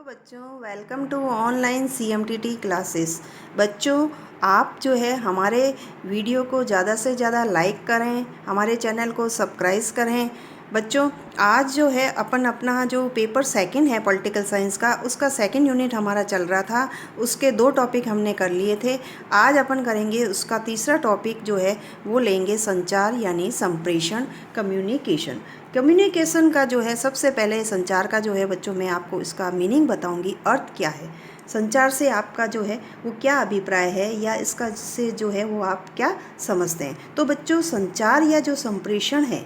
बच्चों, welcome to online सीएमटीटी classes. बच्चों, आप जो है हमारे वीडियो को ज़्यादा से ज़्यादा लाइक करें, हमारे चैनल को सब्सक्राइब करें। बच्चों, आज जो है अपन अपना जो पेपर सेकंड है पॉलिटिकल साइंस का, उसका सेकंड यूनिट हमारा चल रहा था। उसके 2 टॉपिक हमने कर लिए थे। आज अपन करेंगे उसका तीसरा टॉपिक जो है वो लेंगे संचार यानी संप्रेषण, कम्युनिकेशन। कम्युनिकेशन का जो है सबसे पहले संचार का जो है बच्चों, मैं आपको इसका मीनिंग बताऊंगी, अर्थ क्या है संचार से, आपका जो है वो क्या अभिप्राय है या इसका से जो है वो आप क्या समझते हैं। तो बच्चों, संचार या जो संप्रेषण है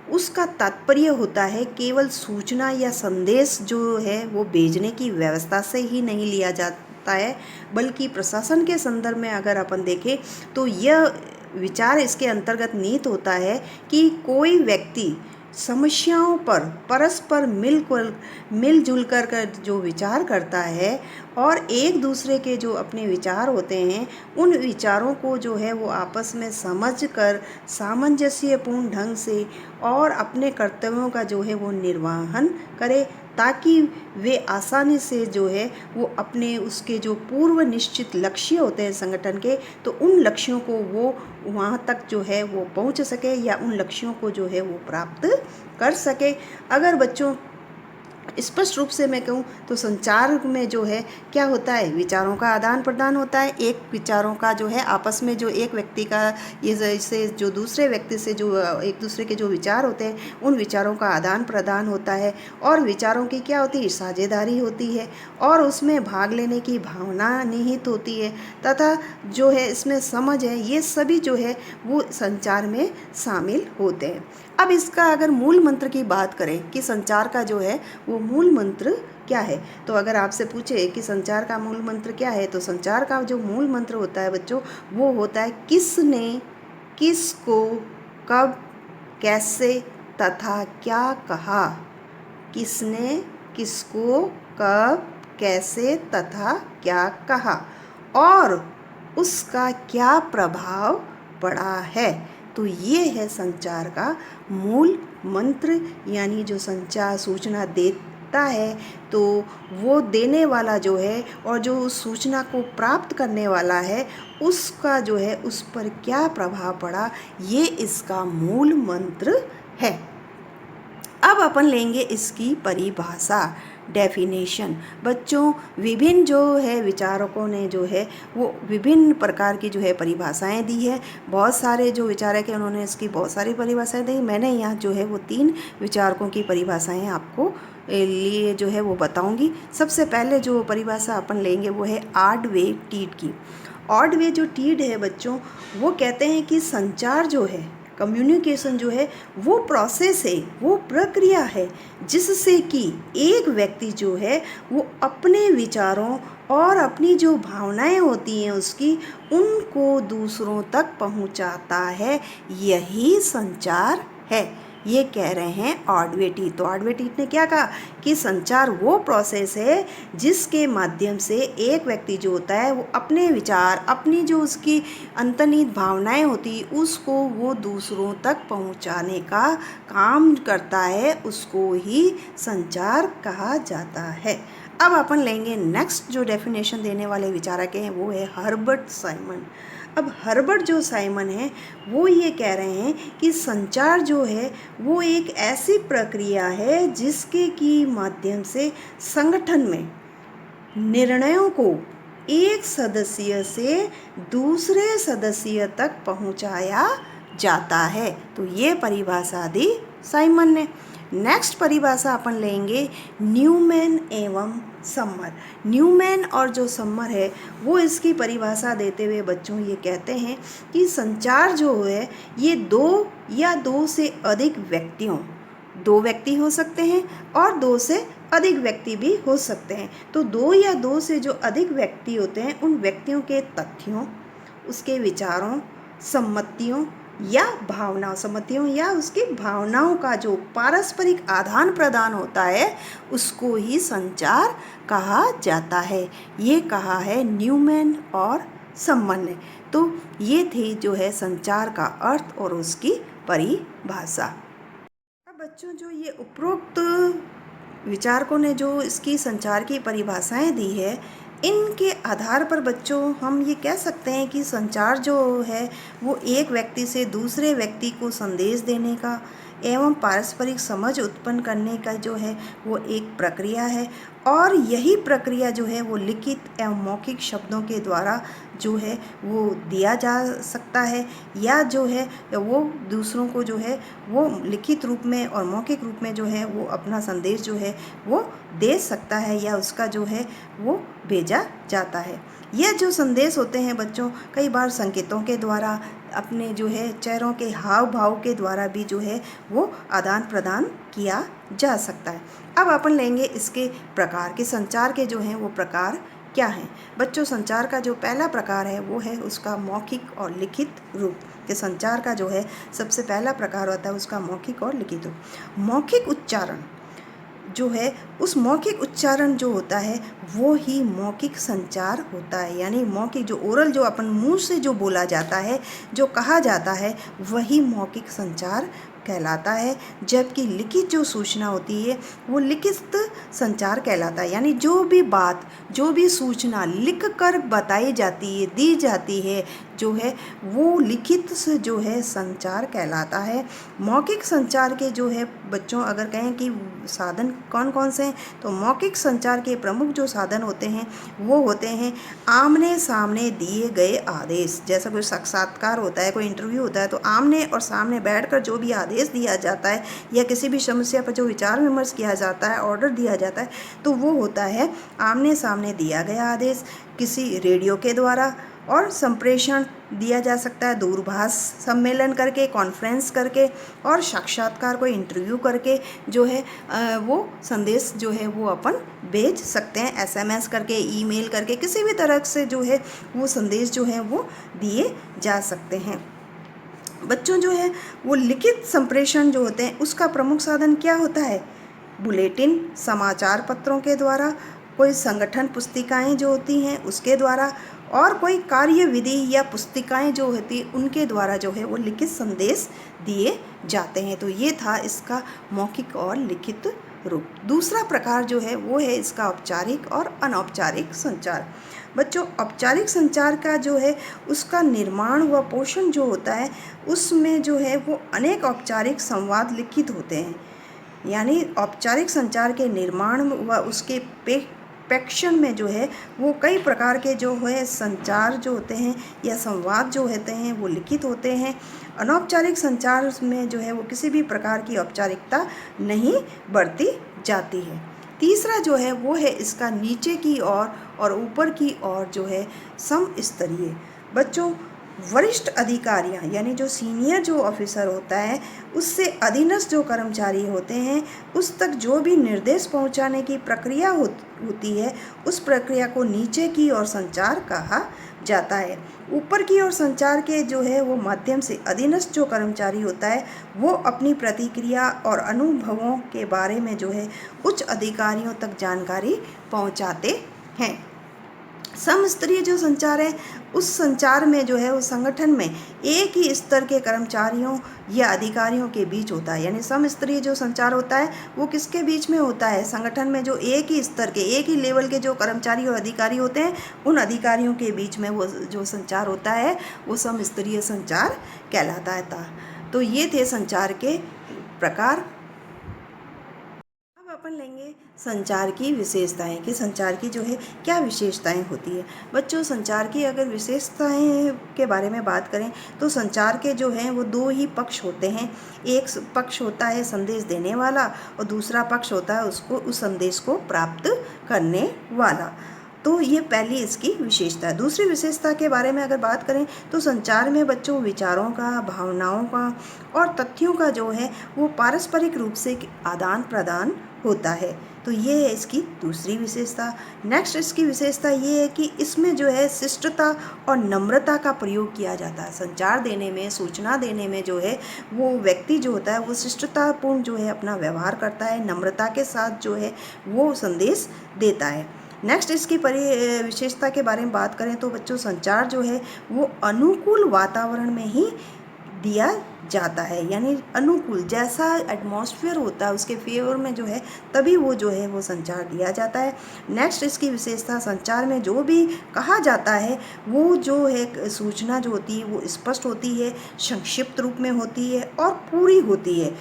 उसका तात्पर्य होता है केवल सूचना या संदेश जो है वो भेजने की व्यवस्था से ही नहीं लिया जाता है, बल्कि प्रशासन के संदर्भ में अगर अपन देखें तो यह विचार इसके अंतर्गत निहित होता है कि कोई व्यक्ति समस्याओं पर परस्पर मिलजुल कर जो विचार करता है और एक दूसरे के जो अपने विचार होते हैं उन विचारों को जो है वो आपस में समझकर सामंजस्यपूर्ण ढंग से और अपने कर्तव्यों का जो है वो निर्वहन करे, ताकि वे आसानी से जो है वो अपने उसके जो पूर्व निश्चित लक्ष्य होते हैं संगठन के, तो उन लक्ष्यों को वो वहाँ तक जो है वो पहुँच सके या उन लक्ष्यों को जो है वो प्राप्त कर सके। अगर बच्चों स्पष्ट रूप से मैं कहूँ तो संचार में जो है क्या होता है, विचारों का आदान प्रदान होता है। एक विचारों का जो है आपस में जो एक व्यक्ति का ये से जो दूसरे व्यक्ति से जो एक दूसरे के जो विचार होते हैं उन विचारों का आदान प्रदान होता है, और विचारों की क्या होती है, साझेदारी होती है और उसमें भाग लेने की भावना निहित होती है, तथा जो है इसमें समझ है, ये सभी जो है वो संचार में शामिल होते हैं। अब इसका अगर मूल मंत्र की बात करें कि संचार का जो है वो मूल मंत्र क्या है, तो अगर आपसे पूछे कि संचार का मूल मंत्र क्या है, तो संचार का जो मूल मंत्र होता है बच्चों वो होता है किसने किसको कब कैसे तथा क्या कहा। किसने किसको कब कैसे तथा क्या कहा और उसका क्या प्रभाव पड़ा है। तो ये है संचार का मूल मंत्र, यानी जो संचार सूचना देता है तो वो देने वाला जो है और जो उस सूचना को प्राप्त करने वाला है उसका जो है उस पर क्या प्रभाव पड़ा, ये इसका मूल मंत्र है। अब अपन लेंगे इसकी परिभाषा, डेफिनेशन। बच्चों, विभिन्न जो है विचारकों ने जो है वो विभिन्न प्रकार की जो है परिभाषाएं दी है। बहुत सारे जो विचारक हैं उन्होंने इसकी बहुत सारी परिभाषाएं दी। मैंने यहाँ जो है वो 3 विचारकों की परिभाषाएं आपको लिए जो है वो बताऊंगी। सबसे पहले जो परिभाषा अपन लेंगे वो है ऑडवे टीड की। ऑडवे जो टीड है बच्चों, वो कहते हैं कि संचार जो है, कम्युनिकेशन जो है वो प्रोसेस है, वो प्रक्रिया है जिससे कि एक व्यक्ति जो है वो अपने विचारों और अपनी जो भावनाएं होती हैं उसकी, उनको दूसरों तक पहुंचाता है। यही संचार है, ये कह रहे हैं ऑडवेटीट। तो ऑडवेटीट ने क्या कहा कि संचार वो प्रोसेस है जिसके माध्यम से एक व्यक्ति जो होता है वो अपने विचार, अपनी जो उसकी अंतर्निहित भावनाएं होती उसको वो दूसरों तक पहुंचाने का काम करता है, उसको ही संचार कहा जाता है। अब अपन लेंगे नेक्स्ट जो डेफिनेशन देने वाले विचारक हैं वो है हर्बर्ट साइमन। अब हर्बर्ट जो साइमन है वो ये कह रहे हैं कि संचार जो है वो एक ऐसी प्रक्रिया है जिसके की माध्यम से संगठन में निर्णयों को एक सदस्य से दूसरे सदस्य तक पहुंचाया जाता है। तो ये परिभाषा दी साइमन ने। नेक्स्ट परिभाषा अपन लेंगे न्यूमैन एवं सम्मर। न्यूमैन और जो सम्मर है वो इसकी परिभाषा देते हुए बच्चों ये कहते हैं कि संचार जो है ये 2 या 2 से अधिक व्यक्तियों, 2 व्यक्ति हो सकते हैं और 2 से अधिक व्यक्ति भी हो सकते हैं। तो 2 या 2 से जो अधिक व्यक्ति होते हैं उन व्यक्तियों के तथ्यों, उसके विचारों, सम्मतियों या उसकी भावनाओं का जो पारस्परिक आदान प्रदान होता है उसको ही संचार कहा जाता है। ये कहा है न्यूमैन और सम्मन ने। तो ये थी जो है संचार का अर्थ और उसकी परिभाषा। अब बच्चों, जो ये उपरोक्त विचारकों ने जो इसकी संचार की परिभाषाएं दी है, इनके आधार पर बच्चों हम ये कह सकते हैं कि संचार जो है वो एक व्यक्ति से दूसरे व्यक्ति को संदेश देने का एवं पारस्परिक समझ उत्पन्न करने का जो है वो एक प्रक्रिया है। और यही प्रक्रिया जो है वो लिखित एवं मौखिक शब्दों के द्वारा जो है वो दिया जा सकता है, या जो है वो दूसरों को जो है वो लिखित रूप में और मौखिक रूप में जो है वो अपना संदेश जो है वो दे सकता है, या उसका जो है वो भेजा जाता है। यह जो संदेश होते हैं बच्चों, कई बार संकेतों के द्वारा, अपने जो है चेहरों के हाव भाव के द्वारा भी जो है वो आदान प्रदान किया जा सकता है। अब अपन लेंगे इसके प्रकार के, संचार के जो हैं वो प्रकार क्या हैं। बच्चों, संचार का जो पहला प्रकार है वो है उसका मौखिक और लिखित रूप। कि संचार का जो है सबसे पहला प्रकार होता है उसका मौखिक और लिखित रूप। मौखिक उच्चारण जो है, उस मौखिक उच्चारण जो होता है वो ही मौखिक संचार होता है। यानी मौखिक जो ओरल, जो अपन मुंह से जो बोला जाता है, जो कहा जाता है, वही मौखिक संचार कहलाता है। जबकि लिखित जो सूचना होती है वो लिखित संचार कहलाता है। यानी जो भी बात, जो भी सूचना लिख कर बताई जाती है, दी जाती है, जो है वो लिखित से जो है संचार कहलाता है। मौखिक संचार के जो है बच्चों, अगर कहें कि साधन कौन कौन से हैं, तो मौखिक संचार के प्रमुख जो साधन होते हैं वो होते हैं आमने सामने दिए गए आदेश। जैसा कोई साक्षात्कार होता है, कोई इंटरव्यू होता है, तो आमने और सामने बैठकर जो भी आदेश दिया जाता है या किसी भी समस्या पर जो विचार विमर्श किया जाता है, ऑर्डर दिया जाता है, तो वो होता है आमने सामने दिया गया आदेश। किसी रेडियो के द्वारा और संप्रेषण दिया जा सकता है, दूरभाष सम्मेलन करके, कॉन्फ्रेंस करके, और साक्षात्कार को इंटरव्यू करके जो है वो संदेश जो है वो अपन भेज सकते हैं। एसएमएस करके, ईमेल करके, किसी भी तरह से जो है वो संदेश जो है वो दिए जा सकते हैं। बच्चों, जो है वो लिखित संप्रेषण जो होते हैं उसका प्रमुख साधन क्या होता है? बुलेटिन, समाचार पत्रों के द्वारा, कोई संगठन पुस्तिकाएं जो होती हैं उसके द्वारा, और कोई कार्य विधि या पुस्तिकाएं जो होती उनके द्वारा जो है वो लिखित संदेश दिए जाते हैं। तो ये था इसका मौखिक और लिखित रूप। दूसरा प्रकार जो है वो है इसका औपचारिक और अनौपचारिक संचार। बच्चों, औपचारिक संचार का जो है उसका निर्माण व पोषण जो होता है उसमें जो है वो अनेक औपचारिक संवाद लिखित होते हैं। यानी औपचारिक संचार के निर्माण व उसके प्रेक्षण में जो है वो कई प्रकार के जो है संचार जो होते हैं या संवाद जो होते हैं वो लिखित होते हैं। अनौपचारिक संचार में जो है वो किसी भी प्रकार की औपचारिकता नहीं बरती जाती है। तीसरा जो है वो है इसका नीचे की ओर और ऊपर की ओर जो है समस्तरीय। बच्चों, वरिष्ठ अधिकारियां यानी जो सीनियर जो ऑफिसर होता है उससे अधीनस्थ जो कर्मचारी होते हैं उस तक जो भी निर्देश पहुंचाने की प्रक्रिया होती है उस प्रक्रिया को नीचे की ओर संचार कहा जाता है। ऊपर की ओर संचार के जो है वो माध्यम से अधीनस्थ जो कर्मचारी होता है वो अपनी प्रतिक्रिया और अनुभवों के बारे में जो है उच्च अधिकारियों तक जानकारी पहुंचाते हैं। समस्तरीय जो संचार है उस संचार में जो है उस संगठन में एक ही स्तर के कर्मचारियों या अधिकारियों के बीच होता है। यानी समस्तरीय जो संचार होता है वो किसके बीच में होता है? संगठन में जो एक ही स्तर के, एक ही लेवल के जो कर्मचारी और अधिकारी होते हैं उन अधिकारियों के बीच में वो जो संचार होता है वो समस्तरीय संचार कहलाता है। तो ये थे संचार के प्रकार। अपन लेंगे संचार की विशेषताएं कि संचार की जो है क्या विशेषताएं होती है। बच्चों, संचार की अगर विशेषताएं के बारे में बात करें तो संचार के जो हैं वो दो ही पक्ष होते हैं। एक पक्ष होता है संदेश देने वाला और दूसरा पक्ष होता है उसको उस संदेश को प्राप्त करने वाला। तो ये पहली इसकी विशेषता है। दूसरी विशेषता के बारे में अगर बात करें तो संचार में बच्चों विचारों का, भावनाओं का और तथ्यों का जो है वो पारस्परिक रूप से आदान प्रदान होता है। तो ये है इसकी दूसरी विशेषता। नेक्स्ट इसकी विशेषता ये है कि इसमें जो है शिष्टता और नम्रता का प्रयोग किया जाता है। संचार देने में, सूचना देने में जो है वो व्यक्ति जो होता है वो शिष्टतापूर्ण जो है अपना व्यवहार करता है, नम्रता के साथ जो है वो संदेश देता है। नेक्स्ट इसकी विशेषता के बारे में बात करें तो बच्चों संचार जो है वो अनुकूल वातावरण में ही दिया जाता है, यानी अनुकूल जैसा एटमॉस्फेयर होता है उसके फेवर में जो है तभी वो जो है वो संचार दिया जाता है। नेक्स्ट इसकी विशेषता, संचार में जो भी कहा जाता है वो जो है सूचना जो होती है वो स्पष्ट होती है, संक्षिप्त रूप में होती है और पूरी होती है।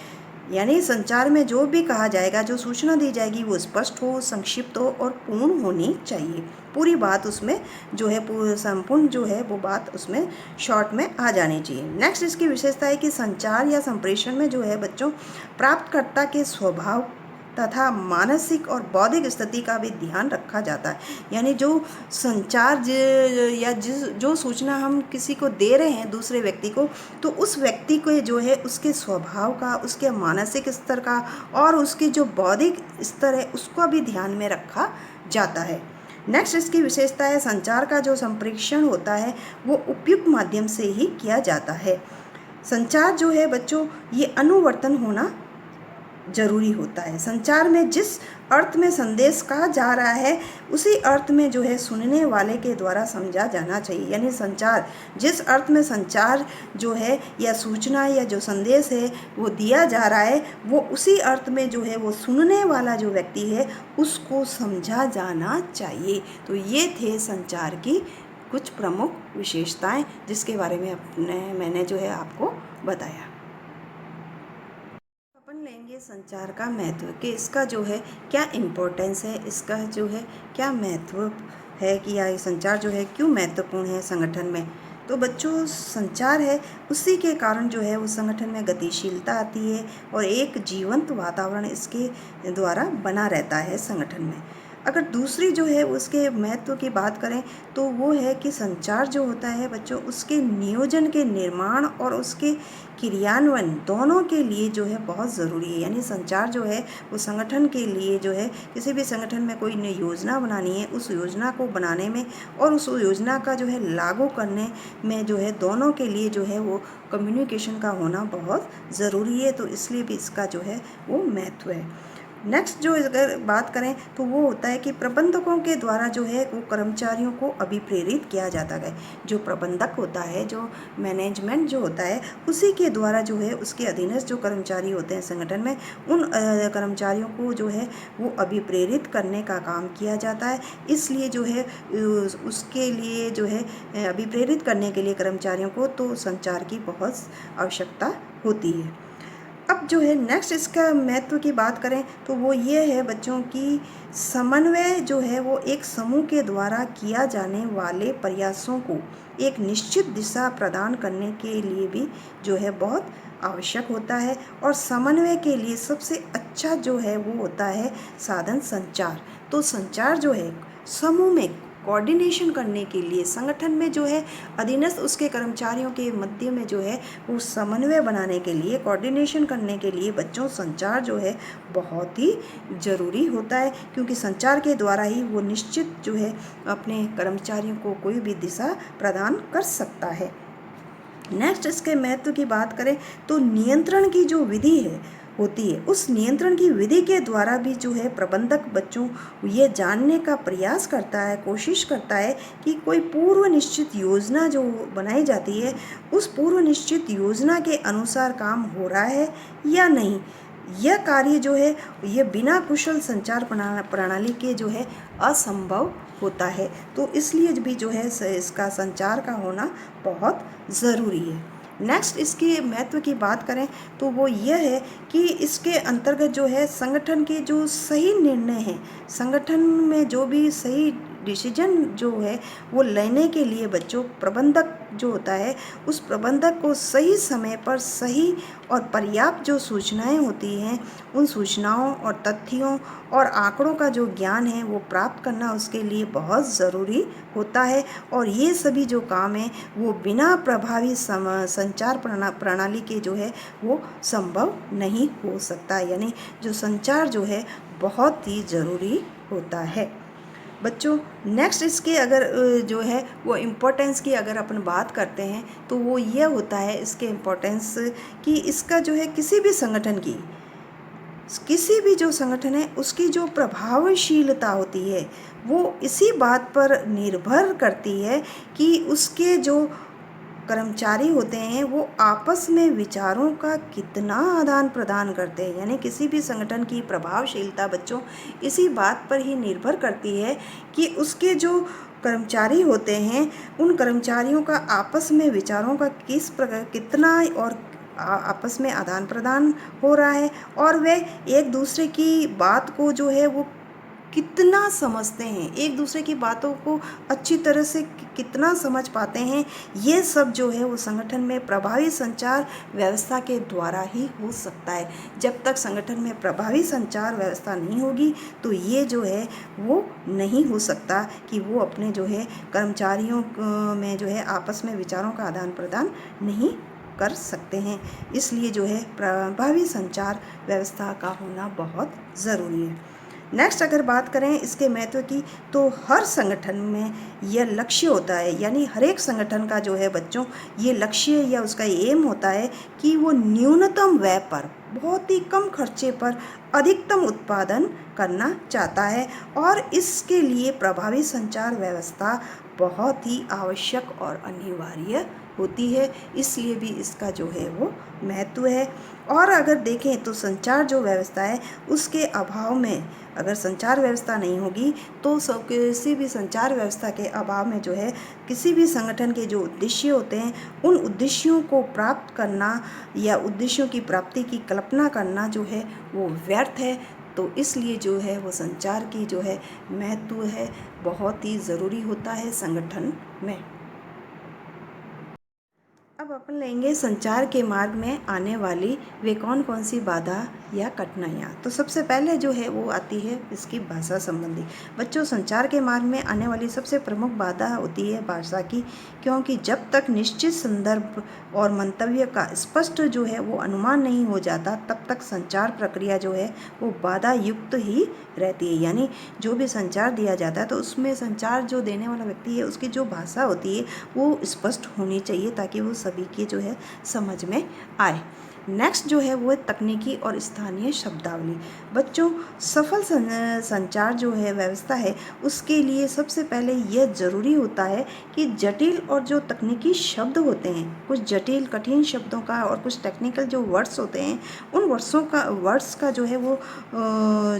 यानी संचार में जो भी कहा जाएगा, जो सूचना दी जाएगी वो स्पष्ट हो, संक्षिप्त हो और पूर्ण होनी चाहिए। पूरी बात उसमें जो है संपूर्ण जो है वो बात उसमें शॉर्ट में आ जानी चाहिए। नेक्स्ट इसकी विशेषता है कि संचार या संप्रेषण में जो है बच्चों प्राप्तकर्ता के स्वभाव तथा मानसिक और बौद्धिक स्थिति का भी ध्यान रखा जाता है। यानी जो संचार या जो सूचना हम किसी को दे रहे हैं दूसरे व्यक्ति को, तो उस व्यक्ति को जो है उसके स्वभाव का, उसके मानसिक स्तर का और उसकी जो बौद्धिक स्तर है उसको भी ध्यान में रखा जाता है। नेक्स्ट इसकी विशेषता है संचार का जो संप्रेषण होता है वो उपयुक्त माध्यम से ही किया जाता है। संचार जो है बच्चों ये अनुवर्तन होना जरूरी होता है। संचार में जिस अर्थ में संदेश कहा जा रहा है उसी अर्थ में जो है सुनने वाले के द्वारा समझा जाना चाहिए। यानी संचार जिस अर्थ में संचार जो है या सूचना या जो संदेश है वो दिया जा रहा है वो उसी अर्थ में जो है वो सुनने वाला जो व्यक्ति है उसको समझा जाना चाहिए। तो ये थे संचार की कुछ प्रमुख विशेषताएं जिसके बारे में मैंने जो है आपको बताया। अपन लेंगे संचार का महत्व कि इसका जो है क्या इम्पोर्टेंस है, इसका जो है क्या महत्व है कि या संचार जो है क्यों महत्वपूर्ण है संगठन में। तो बच्चों संचार है उसी के कारण जो है उस संगठन में गतिशीलता आती है और एक जीवंत वातावरण इसके द्वारा बना रहता है संगठन में। अगर दूसरी जो है उसके महत्व की बात करें तो वो है कि संचार जो होता है बच्चों उसके नियोजन के निर्माण और उसके क्रियान्वयन दोनों के लिए जो है बहुत ज़रूरी है। यानी संचार जो है वो संगठन के लिए जो है किसी भी संगठन में कोई नई योजना बनानी है उस योजना को बनाने में और उस योजना का जो है लागू करने में जो है दोनों के लिए जो है वो कम्युनिकेशन का होना बहुत ज़रूरी है। तो इसलिए भी इसका जो है वो महत्व है। नेक्स्ट जो अगर बात करें तो वो होता है कि प्रबंधकों के द्वारा जो है वो कर्मचारियों को अभिप्रेरित किया जाता है। जो प्रबंधक होता है, जो मैनेजमेंट जो होता है उसी के द्वारा जो है उसके अधीनस्थ जो कर्मचारी होते हैं संगठन में उन कर्मचारियों को जो है वो अभिप्रेरित करने का काम किया जाता है। इसलिए जो है उसके लिए जो है अभिप्रेरित करने के लिए कर्मचारियों को तो संचार की बहुत आवश्यकता होती है। अब जो है नेक्स्ट इसका महत्व की बात करें तो वो ये है बच्चों की समन्वय जो है वो एक समूह के द्वारा किया जाने वाले प्रयासों को एक निश्चित दिशा प्रदान करने के लिए भी जो है बहुत आवश्यक होता है। और समन्वय के लिए सबसे अच्छा जो है वो होता है साधन संचार। तो संचार जो है समूह में कोऑर्डिनेशन करने के लिए संगठन में जो है अधीनस्थ उसके कर्मचारियों के मध्य में जो है वो समन्वय बनाने के लिए, कोऑर्डिनेशन करने के लिए बच्चों संचार जो है बहुत ही ज़रूरी होता है। क्योंकि संचार के द्वारा ही वो निश्चित जो है अपने कर्मचारियों को कोई भी दिशा प्रदान कर सकता है। नेक्स्ट इसके महत्व की बात करें तो नियंत्रण की जो विधि है होती है उस नियंत्रण की विधि के द्वारा भी जो है प्रबंधक बच्चों ये जानने का प्रयास करता है, कोशिश करता है कि कोई पूर्व निश्चित योजना जो बनाई जाती है उस पूर्व निश्चित योजना के अनुसार काम हो रहा है या नहीं। यह कार्य जो है ये बिना कुशल संचार प्रणाली के जो है असंभव होता है। तो इसलिए भी जो है इसका संचार का होना बहुत ज़रूरी है। नेक्स्ट इसके महत्व की बात करें तो वो यह है कि इसके अंतर्गत जो है संगठन के जो सही निर्णय हैं, संगठन में जो भी सही डिसीजन जो है वो लेने के लिए बच्चों प्रबंधक जो होता है उस प्रबंधक को सही समय पर सही और पर्याप्त जो सूचनाएं होती हैं उन सूचनाओं और तथ्यों और आंकड़ों का जो ज्ञान है वो प्राप्त करना उसके लिए बहुत ज़रूरी होता है। और ये सभी जो काम है वो बिना प्रभावी संचार प्रणाली के जो है वो संभव नहीं हो सकता। यानी जो संचार जो है बहुत ही ज़रूरी होता है बच्चों। नेक्स्ट इसके अगर जो है वो इम्पोर्टेंस की अगर अपन बात करते हैं तो वो ये होता है इसके इम्पोर्टेंस कि इसका जो है किसी भी संगठन की, किसी भी जो संगठन है उसकी जो प्रभावशीलता होती है वो इसी बात पर निर्भर करती है कि उसके जो कर्मचारी होते हैं वो आपस में विचारों का कितना आदान प्रदान करते हैं, यानी किसी भी संगठन की प्रभावशीलता बच्चों इसी बात पर ही निर्भर करती है कि उसके जो कर्मचारी होते हैं उन कर्मचारियों का आपस में विचारों का किस प्रकार कितना और आपस में आदान प्रदान हो रहा है, और वे एक दूसरे की बात को जो है वो कितना समझते हैं, एक दूसरे की बातों को अच्छी तरह से कितना समझ पाते हैं। ये सब जो है वो संगठन में प्रभावी संचार व्यवस्था के द्वारा ही हो सकता है। जब तक संगठन में प्रभावी संचार व्यवस्था नहीं होगी तो ये जो है वो नहीं हो सकता कि वो अपने जो है कर्मचारियों में जो है आपस में विचारों का आदान प्रदान नहीं कर सकते हैं। इसलिए जो है प्रभावी संचार व्यवस्था का होना बहुत ज़रूरी है। नेक्स्ट अगर बात करें इसके महत्व की, तो हर संगठन में यह लक्ष्य होता है, यानी हर एक संगठन का जो है बच्चों ये लक्ष्य या उसका एम होता है कि वो न्यूनतम व्यय पर बहुत ही कम खर्चे पर अधिकतम उत्पादन करना चाहता है, और इसके लिए प्रभावी संचार व्यवस्था बहुत ही आवश्यक और अनिवार्य होती है। इसलिए भी इसका जो है वो महत्व है। और अगर देखें तो संचार जो व्यवस्था है उसके अभाव में, अगर संचार व्यवस्था नहीं होगी तो किसी भी संचार व्यवस्था के अभाव में जो है किसी भी संगठन के जो उद्देश्य होते हैं उन उद्देश्यों को प्राप्त करना या उद्देश्यों की प्राप्ति की कल्पना करना जो है वो व्यर्थ है। तो इसलिए जो है वो संचार की जो है महत्व है बहुत ही ज़रूरी होता है संगठन में। अब अपन लेंगे संचार के मार्ग में आने वाली वे कौन कौन सी बाधा या कठिनाइयाँ। तो सबसे पहले जो है वो आती है इसकी भाषा संबंधी। बच्चों संचार के मार्ग में आने वाली सबसे प्रमुख बाधा होती है भाषा की, क्योंकि जब तक निश्चित संदर्भ और मंतव्य का स्पष्ट जो है वो अनुमान नहीं हो जाता तब तक संचार प्रक्रिया जो है वो बाधा युक्त ही रहती है। यानी जो भी संचार दिया जाता है तो उसमें संचार जो देने वाला व्यक्ति है उसकी जो भाषा होती है वो स्पष्ट होनी चाहिए ताकि वो सभी की जो है समझ में आए। नेक्स्ट जो है वो तकनीकी और स्थानीय शब्दावली। बच्चों सफल संचार जो है व्यवस्था है उसके लिए सबसे पहले यह ज़रूरी होता है कि जटिल और जो तकनीकी शब्द होते हैं, कुछ जटिल कठिन शब्दों का और कुछ टेक्निकल जो वर्ड्स होते हैं उन वर्ड्स का जो है वो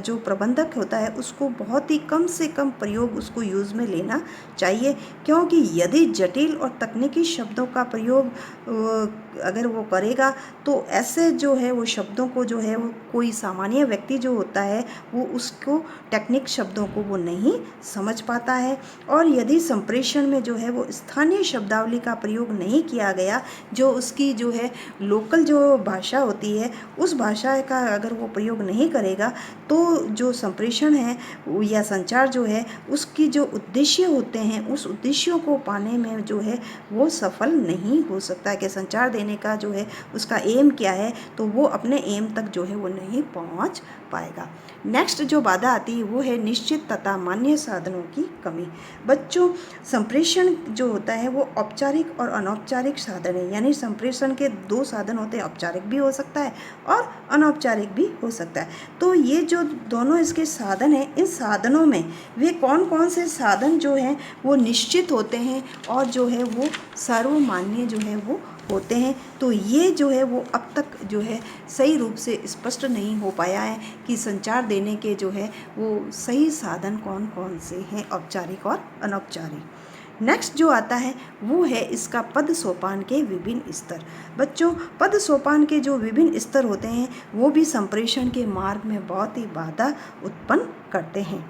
जो प्रबंधक होता है उसको बहुत ही कम से कम प्रयोग उसको यूज़ में लेना चाहिए, क्योंकि यदि जटिल और तकनीकी शब्दों का प्रयोग अगर वो करेगा तो ऐसे जो है वो शब्दों को जो है वो कोई सामान्य व्यक्ति जो होता है वो उसको टेक्निक शब्दों को वो नहीं समझ पाता है। और यदि संप्रेषण में जो है वो स्थानीय शब्दावली का प्रयोग नहीं किया गया, जो उसकी जो है लोकल जो भाषा होती है उस भाषा का अगर वो प्रयोग नहीं करेगा तो जो संप्रेषण है या संचार जो है उसकी जो उद्देश्य होते हैं उस उद्देश्यों को पाने में जो है वो सफल नहीं हो सकता है कि संचार देने का जो है उसका एम क्या है, तो वो अपने एम तक जो है वो नहीं पहुंच पाएगा। नेक्स्ट जो बाधा आती है वो है निश्चित तथा मान्य साधनों की कमी। बच्चों संप्रेषण जो होता है वो औपचारिक और अनौपचारिक साधन है, यानी संप्रेषण के दो साधन होते हैं, औपचारिक भी हो सकता है और अनौपचारिक भी हो सकता है। तो ये जो दोनों इसके साधन हैं इन साधनों में वे कौन कौन से साधन जो हैं वो निश्चित होते हैं और जो है वो सर्वमान्य जो है वो होते हैं। तो ये जो है वो अब तक जो है सही रूप से स्पष्ट नहीं हो पाया है कि संचार देने के जो है वो सही साधन कौन कौन से हैं, औपचारिक और अनौपचारिक। नेक्स्ट जो आता है वो है इसका पद सोपान के विभिन्न स्तर। बच्चों पद सोपान के जो विभिन्न स्तर होते हैं वो भी संप्रेषण के मार्ग में बहुत ही बाधा उत्पन्न करते हैं।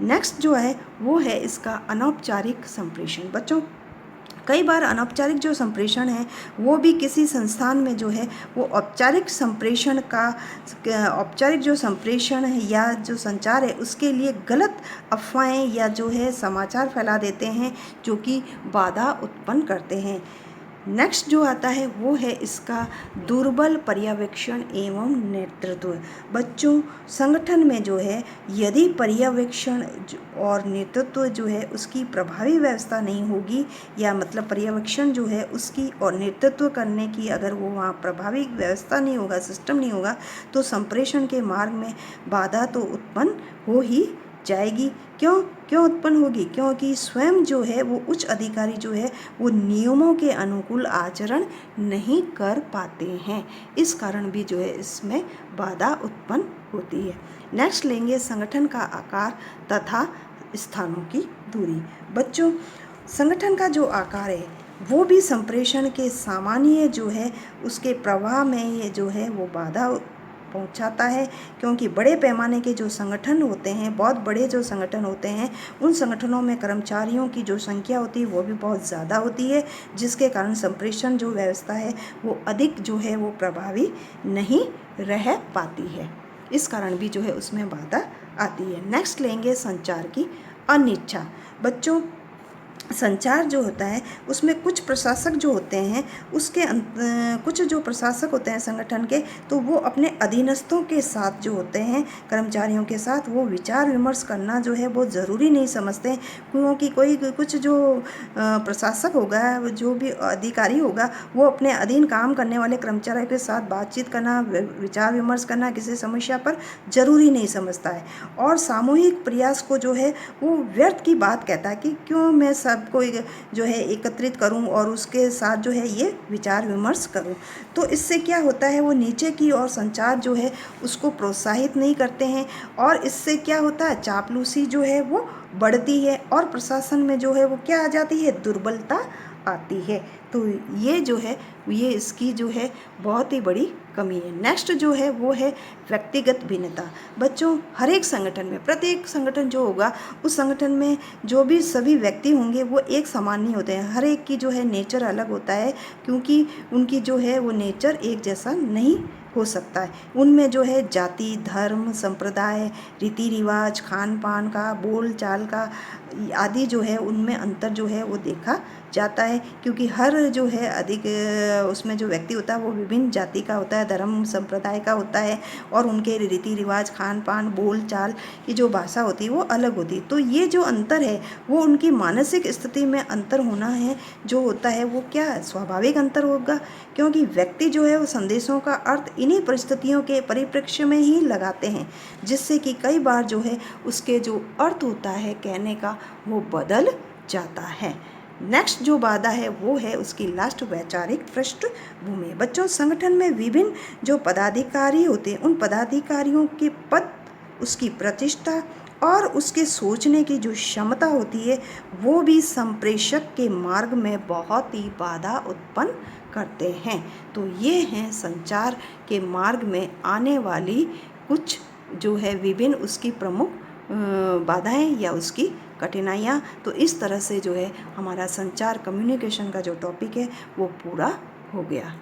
नेक्स्ट जो है वो है इसका अनौपचारिक संप्रेषण। बच्चों कई बार अनौपचारिक जो संप्रेषण है वो भी किसी संस्थान में जो है वो औपचारिक संप्रेषण का औपचारिक जो संप्रेषण है या जो संचार है उसके लिए गलत अफवाहें या जो है समाचार फैला देते हैं जो कि बाधा उत्पन्न करते हैं। नेक्स्ट जो आता है वो है इसका दुर्बल पर्यवेक्षण एवं नेतृत्व। बच्चों संगठन में जो है यदि पर्यवेक्षण और नेतृत्व जो है उसकी प्रभावी व्यवस्था नहीं होगी, या मतलब पर्यवेक्षण जो है उसकी और नेतृत्व करने की अगर वो वहाँ प्रभावी व्यवस्था नहीं होगा, सिस्टम नहीं होगा, तो संप्रेषण के मार्ग में बाधा तो उत्पन्न हो ही जाएगी। क्यों? क्यों उत्पन्न होगी? क्योंकि स्वयं जो है वो उच्च अधिकारी जो है वो नियमों के अनुकूल आचरण नहीं कर पाते हैं, इस कारण भी जो है इसमें बाधा उत्पन्न होती है। नेक्स्ट लेंगे संगठन का आकार तथा स्थानों की दूरी। बच्चों, संगठन का जो आकार है वो भी संप्रेषण के सामान्य जो है उसके प्रवाह में ये जो है वो बाधा पहुंचाता है, क्योंकि बड़े पैमाने के जो संगठन होते हैं, बहुत बड़े जो संगठन होते हैं, उन संगठनों में कर्मचारियों की जो संख्या होती है वो भी बहुत ज़्यादा होती है, जिसके कारण संप्रेषण जो व्यवस्था है वो अधिक जो है वो प्रभावी नहीं रह पाती है, इस कारण भी जो है उसमें बाधा आती है। नेक्स्ट लेंगे संचार की अनिच्छा। बच्चों, संचार जो होता है उसमें कुछ प्रशासक जो होते हैं उसके कुछ जो प्रशासक होते हैं संगठन के, तो वो अपने अधीनस्थों के साथ जो होते हैं, कर्मचारियों के साथ, वो विचार विमर्श करना जो है वो ज़रूरी नहीं समझते, क्योंकि कुछ जो प्रशासक होगा, जो भी अधिकारी होगा, वो अपने अधीन काम करने वाले कर्मचारियों के साथ बातचीत करना, विचार विमर्श करना किसी समस्या पर ज़रूरी नहीं समझता है, और सामूहिक प्रयास को जो है वो व्यर्थ की बात कहता है कि क्यों मैं सबको जो है एकत्रित करूं और उसके साथ जो है ये विचार विमर्श करूं। तो इससे क्या होता है, वो नीचे की ओर संचार जो है उसको प्रोत्साहित नहीं करते हैं, और इससे क्या होता है, चापलूसी जो है वो बढ़ती है, और प्रशासन में जो है वो क्या आ जाती है, दुर्बलता आती है। तो ये जो है ये इसकी जो है बहुत ही बड़ी कमी है। नेक्स्ट जो है वो है व्यक्तिगत भिन्नता। बच्चों, हर एक संगठन में, प्रत्येक संगठन जो होगा उस संगठन में जो भी सभी व्यक्ति होंगे वो एक समान नहीं होते हैं, हर एक की जो है नेचर अलग होता है, क्योंकि उनकी जो है वो नेचर एक जैसा नहीं हो सकता है। उनमें जो है जाति, धर्म, संप्रदाय, रीति रिवाज, खान पान का, बोल चाल का आदि जो है उनमें अंतर जो है वो देखा जाता है, क्योंकि हर जो है अधिक उसमें जो व्यक्ति होता है वो विभिन्न जाति का होता है, धर्म संप्रदाय का होता है, और उनके रीति रिवाज, खान पान, बोल चाल की जो भाषा होती है वो अलग होती है। तो ये जो अंतर है वो उनकी मानसिक स्थिति में अंतर होना है जो होता है वो क्या है, स्वाभाविक अंतर होगा, क्योंकि व्यक्ति जो है वो संदेशों का अर्थ इन्हीं परिस्थितियों के परिप्रेक्ष्य में ही लगाते हैं, जिससे कि कई बार जो है उसके जो अर्थ होता है कहने का वो बदल जाता है। नेक्स्ट जो बाधा है वो है उसकी लास्ट, वैचारिक पृष्ठभूमि। बच्चों, संगठन में विभिन्न जो पदाधिकारी होते हैं, उन पदाधिकारियों के पद, उसकी प्रतिष्ठा और उसके सोचने की जो क्षमता होती है वो भी संप्रेषक के मार्ग में बहुत ही बाधा उत्पन्न करते हैं। तो ये हैं संचार के मार्ग में आने वाली कुछ जो है विभिन्न उसकी प्रमुख बाधाएं या उसकी कठिनाइयाँ। तो इस तरह से जो है हमारा संचार, कम्युनिकेशन का जो टॉपिक है वो पूरा हो गया।